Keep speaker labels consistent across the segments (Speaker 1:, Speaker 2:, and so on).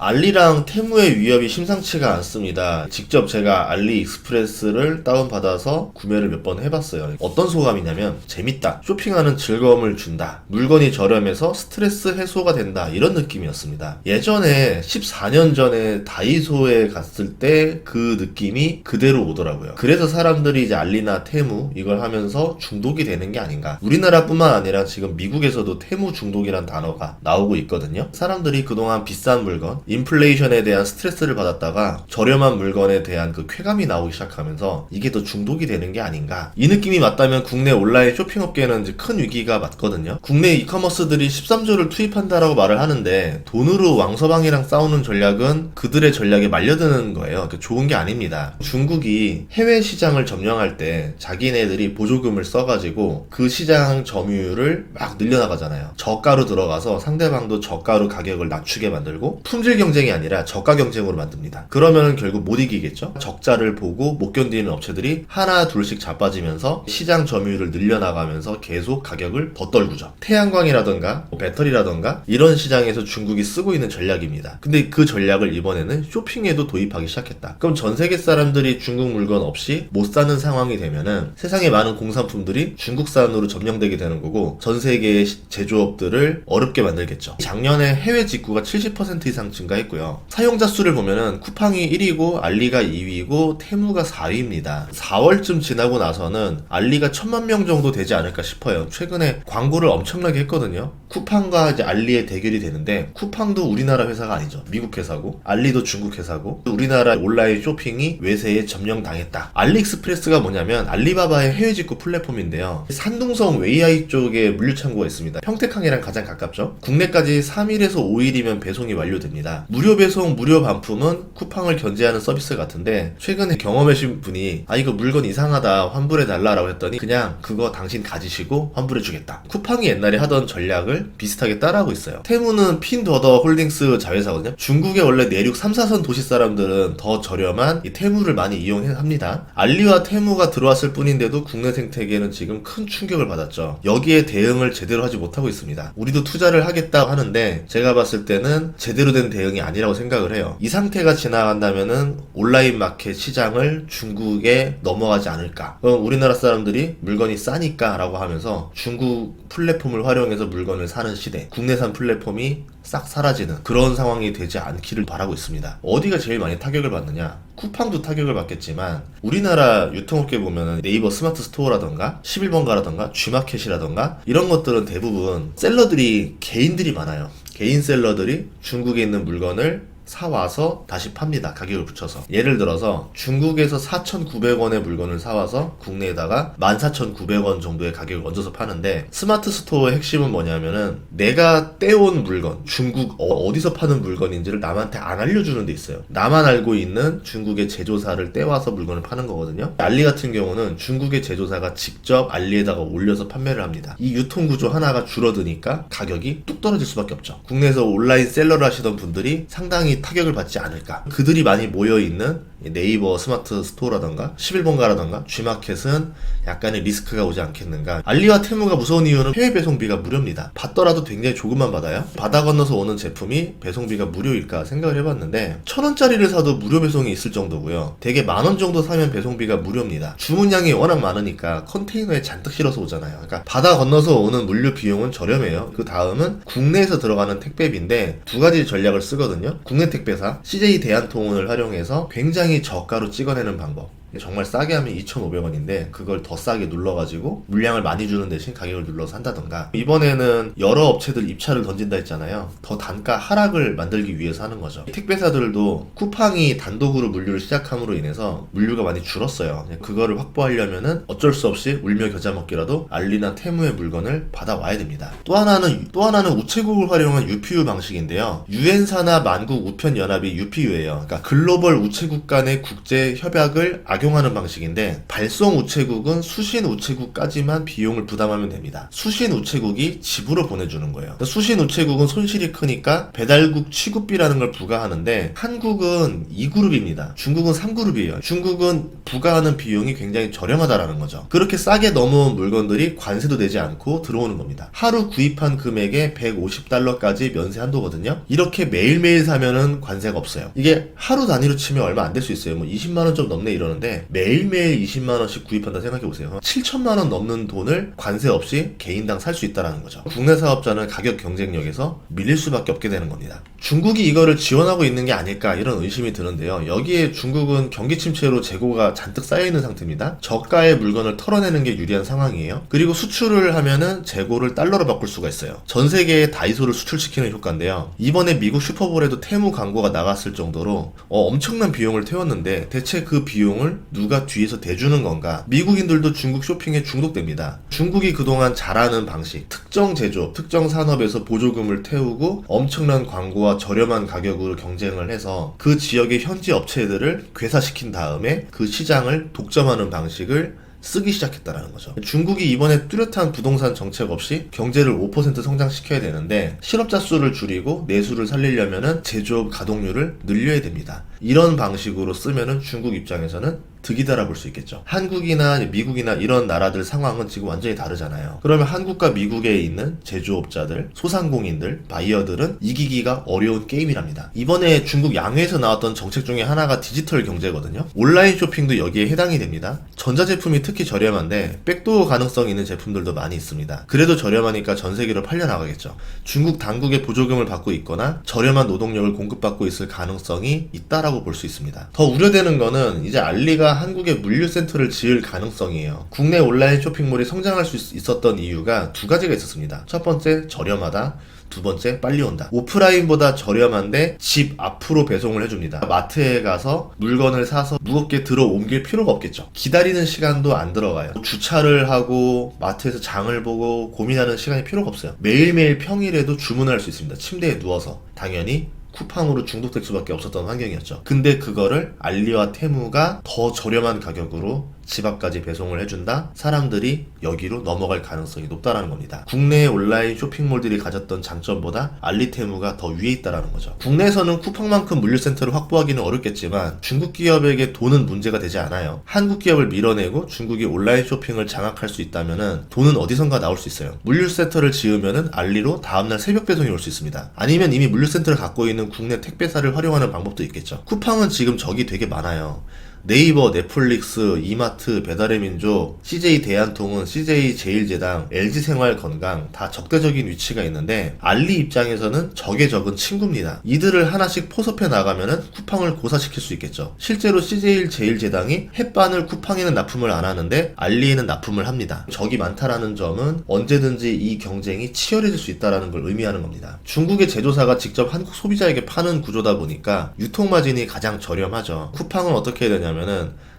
Speaker 1: 알리랑 테무의 위협이 심상치가 않습니다. 직접 제가 알리익스프레스를 다운받아서 구매를 몇 번 해봤어요. 어떤 소감이냐면 재밌다, 쇼핑하는 즐거움을 준다, 물건이 저렴해서 스트레스 해소가 된다, 이런 느낌이었습니다. 예전에 14년 전에 다이소에 갔을 때 그 느낌이 그대로 오더라고요. 그래서 사람들이 이제 알리나 테무 이걸 하면서 중독이 되는 게 아닌가. 우리나라뿐만 아니라 지금 미국에서도 테무 중독이란 단어가 나오고 있거든요. 사람들이 그동안 비싼 물건, 인플레이션에 대한 스트레스를 받았다가 저렴한 물건에 대한 그 쾌감이 나오기 시작하면서 이게 더 중독이 되는 게 아닌가. 이 느낌이 맞다면 국내 온라인 쇼핑업계는 이제 큰 위기가 맞거든요. 국내 이커머스들이 13조를 투입한다라고 말을 하는데 돈으로 왕서방이랑 싸우는 전략은 그들의 전략에 말려드는 거예요. 좋은 게 아닙니다. 중국이 해외 시장을 점령할 때 자기네들이 보조금을 써가지고 그 시장 점유율을 막 늘려나가잖아요. 저가로 들어가서 상대방도 저가로 가격을 낮추게 만들고 품질 경쟁이 아니라 저가 경쟁으로 만듭니다. 그러면 결국 못 이기겠죠. 적자를 보고 못 견디는 업체들이 하나 둘씩 자빠지면서 시장 점유율을 늘려나가면서 계속 가격을 더 떨구죠. 태양광이라던가 배터리라던가 이런 시장에서 중국이 쓰고 있는 전략입니다. 근데 그 전략을 이번에는 쇼핑에도 도입하기 시작했다. 그럼 전 세계 사람들이 중국 물건 없이 못 사는 상황이 되면은 세상의 많은 공산품들이 중국산으로 점령되게 되는 거고 전 세계의 제조업들을 어렵게 만들겠죠. 작년에 해외 직구가 70% 이상 증가했고요. 사용자 수를 보면은 쿠팡이 1위고 알리가 2위고 테무가 4위입니다. 4월쯤 지나고 나서는 알리가 1000만 명 정도 되지 않을까 싶어요. 최근에 광고를 엄청나게 했거든요. 쿠팡과 이제 알리의 대결이 되는데 쿠팡도 우리나라 회사가 아니죠. 미국 회사고 알리도 중국 회사고 우리나라 온라인 쇼핑이 외세에 점령당했다. 알리익스프레스가 뭐냐면 알리바바의 해외 직구 플랫폼인데요. 산둥성 웨이하이 쪽에 물류창고가 있습니다. 평택항이랑 가장 가깝죠. 국내까지 3일에서 5일이면 배송이 완료됩니다. 무료 배송, 무료 반품은 쿠팡을 견제하는 서비스 같은데 최근에 경험하신 분이 이거 물건 이상하다 환불해달라고 했더니 그냥 그거 당신 가지시고 환불해주겠다. 쿠팡이 옛날에 하던 전략을 비슷하게 따라하고 있어요. 테무는 핀더더 홀딩스 자회사거든요. 중국의 원래 내륙 3, 4선 도시 사람들은 더 저렴한 이 테무를 많이 이용합니다. 알리와 테무가 들어왔을 뿐인데도 국내 생태계는 지금 큰 충격을 받았죠. 여기에 대응을 제대로 하지 못하고 있습니다. 우리도 투자를 하겠다고 하는데 제가 봤을 때는 제대로 된 대응이 아니라고 생각을 해요. 이 상태가 지나간다면은 온라인 마켓 시장을 중국에 넘어가지 않을까. 그럼 우리나라 사람들이 물건이 싸니까 라고 하면서 중국 플랫폼을 활용해서 물건을 사는 시대, 국내산 플랫폼이 싹 사라지는 그런 상황이 되지 않기를 바라고 있습니다. 어디가 제일 많이 타격을 받느냐? 쿠팡도 타격을 받겠지만 우리나라 유통업계 보면 네이버 스마트 스토어라던가 11번가라던가 G마켓이라던가 이런 것들은 대부분 셀러들이 개인들이 많아요. 개인 셀러들이 중국에 있는 물건을 사와서 다시 팝니다. 가격을 붙여서. 예를 들어서 중국에서 4,900원의 물건을 사와서 국내에다가 14,900원 정도의 가격을 얹어서 파는데 스마트 스토어의 핵심은 뭐냐면은 내가 떼온 물건, 중국 어디서 파는 물건인지를 남한테 안 알려주는 데 있어요. 나만 알고 있는 중국의 제조사를 떼와서 물건을 파는 거거든요. 알리 같은 경우는 중국의 제조사가 직접 알리에다가 올려서 판매를 합니다. 이 유통구조 하나가 줄어드니까 가격이 뚝 떨어질 수밖에 없죠. 국내에서 온라인 셀러를 하시던 분들이 상당히 타격을 받지 않을까. 그들이 많이 모여있는 네이버 스마트 스토어라던가 11번가라던가 G마켓은 약간의 리스크가 오지 않겠는가. 알리와 테무가 무서운 이유는 해외 배송비가 무료입니다. 받더라도 굉장히 조금만 받아요. 바다 건너서 오는 제품이 배송비가 무료일까 생각을 해봤는데 1,000원짜리를 사도 무료 배송이 있을 정도고요. 대개 10,000원 정도 사면 배송비가 무료입니다. 주문량이 워낙 많으니까 컨테이너에 잔뜩 실어서 오잖아요. 그러니까 바다 건너서 오는 물류 비용은 저렴해요. 그 다음은 국내에서 들어가는 택배비인데 두 가지 전략을 쓰거든요. 국내 택배사 CJ 대한통운을 활용해서 굉장히 저가로 찍어내는 방법. 정말 싸게 하면 2,500원인데 그걸 더 싸게 눌러가지고 물량을 많이 주는 대신 가격을 눌러서 한다던가. 이번에는 여러 업체들 입찰을 던진다 했잖아요. 더 단가 하락을 만들기 위해서 하는 거죠. 택배사들도 쿠팡이 단독으로 물류를 시작함으로 인해서 물류가 많이 줄었어요. 그거를 확보하려면은 어쩔 수 없이 울며 겨자 먹기라도 알리나 테무의 물건을 받아와야 됩니다. 또 하나는 우체국을 활용한 UPU 방식인데요. 유엔사나 만국 우편연합이 UPU예요. 그러니까 글로벌 우체국 간의 국제 협약을 악용하는 방식인데, 발송 우체국은 수신 우체국까지만 비용을 부담하면 됩니다. 수신 우체국이 집으로 보내주는 거예요. 수신 우체국은 손실이 크니까 배달국 취급비라는 걸 부과하는데, 한국은 2그룹입니다. 중국은 3그룹이에요. 중국은 부과하는 비용이 굉장히 저렴하다라는 거죠. 그렇게 싸게 넘어온 물건들이 관세도 내지 않고 들어오는 겁니다. 하루 구입한 금액에 150달러까지 면세 한도거든요. 이렇게 매일매일 사면은 관세가 없어요. 이게 하루 단위로 치면 얼마 안 될 수 있어요. 뭐 20만원 좀 넘네 이러는데, 매일매일 20만원씩 구입한다 생각해보세요. 7천만원 넘는 돈을 관세 없이 개인당 살 수 있다는 거죠. 국내 사업자는 가격 경쟁력에서 밀릴 수밖에 없게 되는 겁니다. 중국이 이거를 지원하고 있는 게 아닐까 이런 의심이 드는데요. 여기에 중국은 경기 침체로 재고가 잔뜩 쌓여있는 상태입니다. 저가의 물건을 털어내는 게 유리한 상황이에요. 그리고 수출을 하면은 재고를 달러로 바꿀 수가 있어요. 전 세계에 다이소를 수출시키는 효과인데요. 이번에 미국 슈퍼볼에도 테무 광고가 나갔을 정도로 엄청난 비용을 태웠는데, 대체 그 비용을 누가 뒤에서 대주는 건가? 미국인들도 중국 쇼핑에 중독됩니다. 중국이 그동안 잘하는 방식, 특정 제조업, 특정 산업에서 보조금을 태우고 엄청난 광고와 저렴한 가격으로 경쟁을 해서 그 지역의 현지 업체들을 괴사시킨 다음에 그 시장을 독점하는 방식을 쓰기 시작했다는 거죠. 중국이 이번에 뚜렷한 부동산 정책 없이 경제를 5% 성장시켜야 되는데, 실업자 수를 줄이고 내수를 살리려면은 제조업 가동률을 늘려야 됩니다. 이런 방식으로 쓰면은 중국 입장에서는 득이다라 볼 수 있겠죠. 한국이나 미국이나 이런 나라들 상황은 지금 완전히 다르잖아요. 그러면 한국과 미국에 있는 제조업자들, 소상공인들, 바이어들은 이기기가 어려운 게임이랍니다. 이번에 중국 양회에서 나왔던 정책 중에 하나가 디지털 경제거든요. 온라인 쇼핑도 여기에 해당이 됩니다. 전자제품이 특히 저렴한데 백도어 가능성이 있는 제품들도 많이 있습니다. 그래도 저렴하니까 전 세계로 팔려나가겠죠. 중국 당국의 보조금을 받고 있거나 저렴한 노동력을 공급받고 있을 가능성이 있다라고 볼 수 있습니다. 더 우려되는 거는 이제 알리가 한국에 물류센터를 지을 가능성이에요. 국내 온라인 쇼핑몰이 성장할 수 있었던 이유가 두 가지가 있었습니다. 첫 번째, 저렴하다. 두 번째, 빨리 온다. 오프라인보다 저렴한데 집 앞으로 배송을 해줍니다. 마트에 가서 물건을 사서 무겁게 들어 옮길 필요가 없겠죠. 기다리는 시간도 안 들어가요. 주차를 하고 마트에서 장을 보고 고민하는 시간이 필요가 없어요. 매일매일 평일에도 주문할 수 있습니다. 침대에 누워서. 당연히 쿠팡으로 중독될 수밖에 없었던 환경이었죠. 근데 그거를 알리와 테무가 더 저렴한 가격으로 집 앞까지 배송을 해준다? 사람들이 여기로 넘어갈 가능성이 높다라는 겁니다. 국내의 온라인 쇼핑몰들이 가졌던 장점보다 알리테무가 더 위에 있다라는 거죠. 국내에서는 쿠팡만큼 물류센터를 확보하기는 어렵겠지만 중국 기업에게 돈은 문제가 되지 않아요. 한국 기업을 밀어내고 중국이 온라인 쇼핑을 장악할 수 있다면은 돈은 어디선가 나올 수 있어요. 물류센터를 지으면은 알리로 다음날 새벽 배송이 올 수 있습니다. 아니면 이미 물류센터를 갖고 있는 국내 택배사를 활용하는 방법도 있겠죠. 쿠팡은 지금 적이 되게 많아요. 네이버, 넷플릭스, 이마트, 배달의 민족, CJ 대한통운, CJ 제일제당, LG생활건강 다 적대적인 위치가 있는데, 알리 입장에서는 적의 적은 친구입니다. 이들을 하나씩 포섭해 나가면은 쿠팡을 고사시킬 수 있겠죠. 실제로 CJ 제일제당이 햇반을 쿠팡에는 납품을 안 하는데 알리에는 납품을 합니다. 적이 많다라는 점은 언제든지 이 경쟁이 치열해질 수 있다는 걸 의미하는 겁니다. 중국의 제조사가 직접 한국 소비자에게 파는 구조다 보니까 유통마진이 가장 저렴하죠. 쿠팡은 어떻게 해야 되냐면은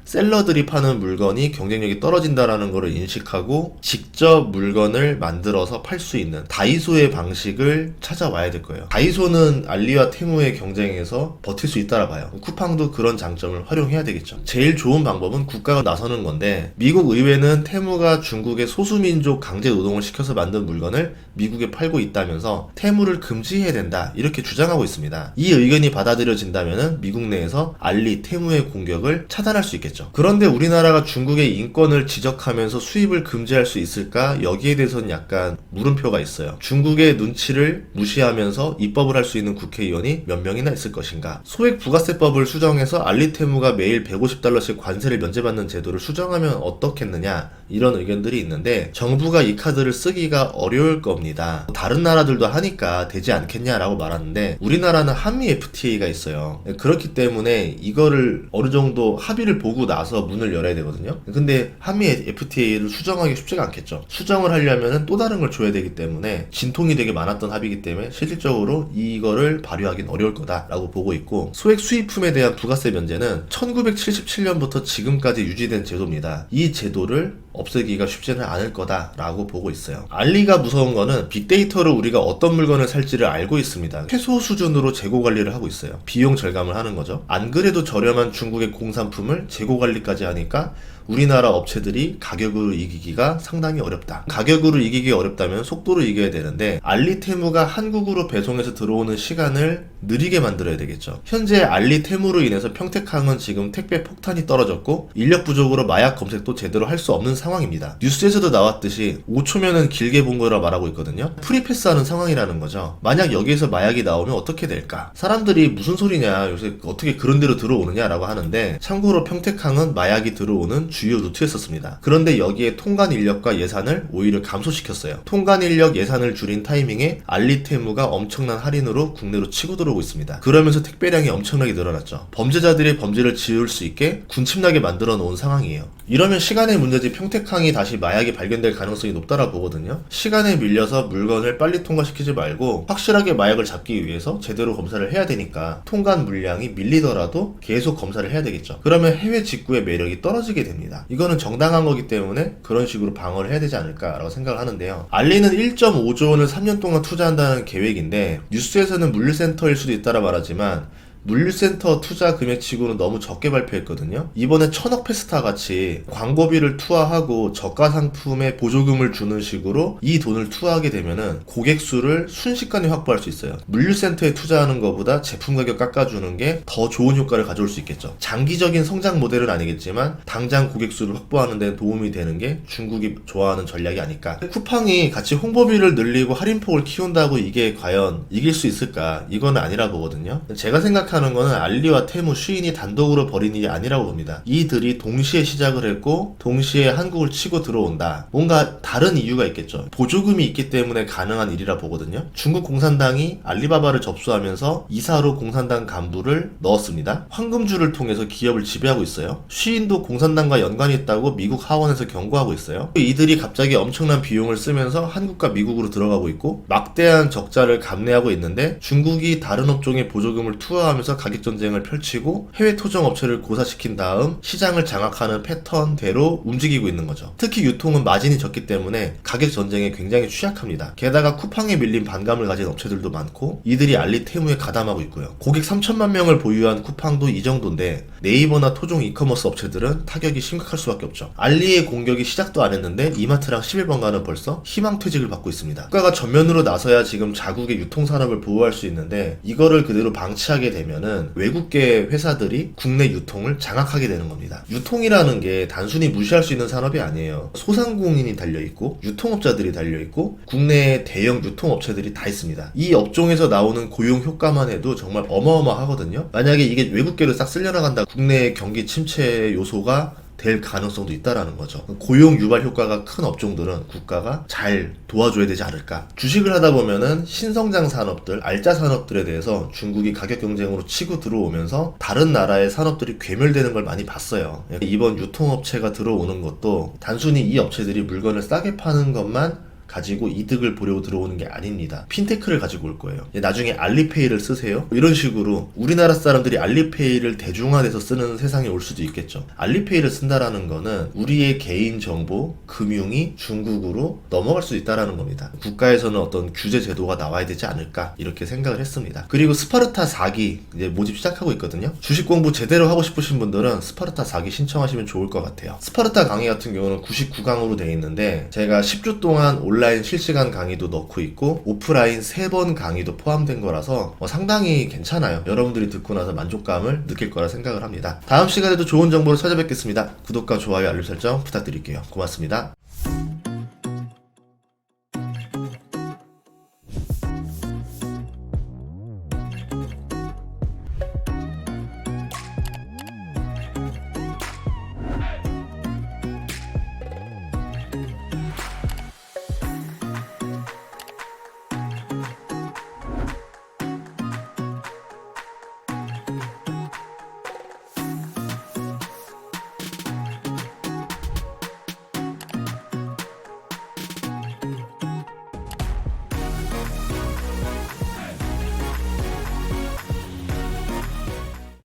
Speaker 1: 셀러들이 파는 물건이 경쟁력이 떨어진다라는 것을 인식하고 직접 물건을 만들어서 팔 수 있는 다이소의 방식을 찾아와야 될 거예요. 다이소는 알리와 테무의 경쟁에서 버틸 수 있다라 봐요. 쿠팡도 그런 장점을 활용해야 되겠죠. 제일 좋은 방법은 국가가 나서는 건데, 미국 의회는 테무가 중국의 소수민족 강제 노동을 시켜서 만든 물건을 미국에 팔고 있다면서 테무를 금지해야 된다 이렇게 주장하고 있습니다. 이 의견이 받아들여진다면 미국 내에서 알리, 테무의 공격을 차단할 수 있겠죠. 그런데 우리나라가 중국의 인권을 지적하면서 수입을 금지할 수 있을까? 여기에 대해서는 약간 물음표가 있어요. 중국의 눈치를 무시하면서 입법을 할 수 있는 국회의원이 몇 명이나 있을 것인가? 소액 부가세법을 수정해서 알리테무가 매일 150달러씩 관세를 면제받는 제도를 수정하면 어떻겠느냐? 이런 의견들이 있는데, 정부가 이 카드를 쓰기가 어려울 겁니다. 다른 나라들도 하니까 되지 않겠냐라고 말하는데, 우리나라는 한미 FTA가 있어요. 그렇기 때문에 이거를 어느 정도 합의를 보고 나서 문을 열어야 되거든요. 근데 한미 FTA를 수정하기 쉽지가 않겠죠. 수정을 하려면 또 다른 걸 줘야 되기 때문에 진통이 되게 많았던 합의이기 때문에 실질적으로 이거를 발효하기는 어려울 거다라고 보고 있고, 소액 수입품에 대한 부가세 면제는 1977년부터 지금까지 유지된 제도입니다. 이 제도를 없애기가 쉽지는 않을 거다라고 보고 있어요. 알리가 무서운 거는 빅데이터로 우리가 어떤 물건을 살지를 알고 있습니다. 최소 수준으로 재고 관리를 하고 있어요. 비용 절감을 하는 거죠. 안 그래도 저렴한 중국의 공산품을 재고 재고 관리까지 하니까 우리나라 업체들이 가격으로 이기기가 상당히 어렵다. 가격으로 이기기 어렵다면 속도로 이겨야 되는데 알리테무가 한국으로 배송해서 들어오는 시간을 느리게 만들어야 되겠죠. 현재 알리테무로 인해서 평택항은 지금 택배 폭탄이 떨어졌고 인력 부족으로 마약 검색도 제대로 할 수 없는 상황입니다. 뉴스에서도 나왔듯이 5초면은 길게 본 거라 말하고 있거든요. 프리패스하는 상황이라는 거죠. 만약 여기에서 마약이 나오면 어떻게 될까? 사람들이 무슨 소리냐, 요새 어떻게 그런 데로 들어오느냐 라고 하는데, 참고로 평택항은 마약이 들어오는 주요 루트였었습니다. 그런데 여기에 통관 인력과 예산을 오히려 감소시켰어요. 통관 인력 예산을 줄인 타이밍에 알리테무가 엄청난 할인으로 국내로 치고 들어오고 있습니다. 그러면서 택배량이 엄청나게 늘어났죠. 범죄자들이 범죄를 지을 수 있게 군침나게 만들어 놓은 상황이에요. 이러면 시간의 문제지 평택항이 다시 마약이 발견될 가능성이 높다라 보거든요. 시간에 밀려서 물건을 빨리 통과시키지 말고 확실하게 마약을 잡기 위해서 제대로 검사를 해야 되니까 통관 물량이 밀리더라도 계속 검사를 해야 되겠죠. 그러면 해외 직구의 매력이 떨어지게 됩니다. 이거는 정당한 거기 때문에 그런 식으로 방어를 해야 되지 않을까라고 생각을 하는데요. 알리는 1.5조 원을 3년 동안 투자한다는 계획인데, 뉴스에서는 물류센터일 수도 있다라 말하지만 물류센터 투자 금액치고는 너무 적게 발표했거든요. 이번에 1000억 페스타 같이 광고비를 투하하고 저가 상품에 보조금을 주는 식으로 이 돈을 투하하게 되면은 고객 수를 순식간에 확보할 수 있어요. 물류센터에 투자하는 것보다 제품 가격 깎아주는 게 더 좋은 효과를 가져올 수 있겠죠. 장기적인 성장 모델은 아니겠지만 당장 고객 수를 확보하는 데 도움이 되는 게 중국이 좋아하는 전략이 아닐까. 쿠팡이 같이 홍보비를 늘리고 할인폭을 키운다고 이게 과연 이길 수 있을까? 이건 아니라 보거든요. 제가 생각하는 거는 알리와 테무, 쉬인이 단독으로 벌인 일이 아니라고 봅니다. 이들이 동시에 시작을 했고 동시에 한국을 치고 들어온다. 뭔가 다른 이유가 있겠죠. 보조금이 있기 때문에 가능한 일이라 보거든요. 중국 공산당이 알리바바를 접수하면서 이사로 공산당 간부를 넣었습니다. 황금줄을 통해서 기업을 지배하고 있어요. 쉬인도 공산당과 연관이 있다고 미국 하원에서 경고하고 있어요. 이들이 갑자기 엄청난 비용을 쓰면서 한국과 미국으로 들어가고 있고 막대한 적자를 감내하고 있는데, 중국이 다른 업종에 보조금을 투하하면서 가격 전쟁을 펼치고 해외 토종 업체를 고사시킨 다음 시장을 장악하는 패턴대로 움직이고 있는 거죠. 특히 유통은 마진이 적기 때문에 가격 전쟁에 굉장히 취약합니다. 게다가 쿠팡에 밀린 반감을 가진 업체들도 많고 이들이 알리 테무에 가담하고 있고요. 고객 3천만 명을 보유한 쿠팡도 이 정도인데 네이버나 토종 이커머스 업체들은 타격이 심각할 수밖에 없죠. 알리의 공격이 시작도 안 했는데 이마트랑 11번가는 벌써 희망퇴직을 받고 있습니다. 국가가 전면으로 나서야 지금 자국의 유통산업을 보호할 수 있는데, 이거를 그대로 방치하게 되면은 외국계 회사들이 국내 유통을 장악하게 되는 겁니다. 유통이라는 게 단순히 무시할 수 있는 산업이 아니에요. 소상공인이 달려있고 유통업자들이 달려있고 국내 대형 유통업체들이 다 있습니다. 이 업종에서 나오는 고용 효과만 해도 정말 어마어마하거든요. 만약에 이게 외국계로 싹 쓸려나간다, 국내 경기 침체 요소가 될 가능성도 있다라는 거죠. 고용 유발 효과가 큰 업종들은 국가가 잘 도와줘야 되지 않을까. 주식을 하다 보면은 신성장 산업들, 알짜 산업들에 대해서 중국이 가격 경쟁으로 치고 들어오면서 다른 나라의 산업들이 괴멸되는 걸 많이 봤어요. 이번 유통업체가 들어오는 것도 단순히 이 업체들이 물건을 싸게 파는 것만 가지고 이득을 보려고 들어오는 게 아닙니다. 핀테크를 가지고 올 거예요. 나중에 알리페이를 쓰세요? 이런 식으로 우리나라 사람들이 알리페이를 대중화돼서 쓰는 세상이 올 수도 있겠죠. 알리페이를 쓴다라는 거는 우리의 개인정보, 금융이 중국으로 넘어갈 수 있다라는 겁니다. 국가에서는 어떤 규제 제도가 나와야 되지 않을까, 이렇게 생각을 했습니다. 그리고 스파르타 4기 이제 모집 시작하고 있거든요. 주식 공부 제대로 하고 싶으신 분들은 스파르타 4기 신청하시면 좋을 것 같아요. 스파르타 강의 같은 경우는 99강으로 되어 있는데, 제가 10주 동안 온라인 실시간 강의도 넣고 있고 오프라인 3번 강의도 포함된 거라서 상당히 괜찮아요. 여러분들이 듣고 나서 만족감을 느낄 거라 생각을 합니다. 다음 시간에도 좋은 정보로 찾아뵙겠습니다. 구독과 좋아요, 알림 설정 부탁드릴게요. 고맙습니다.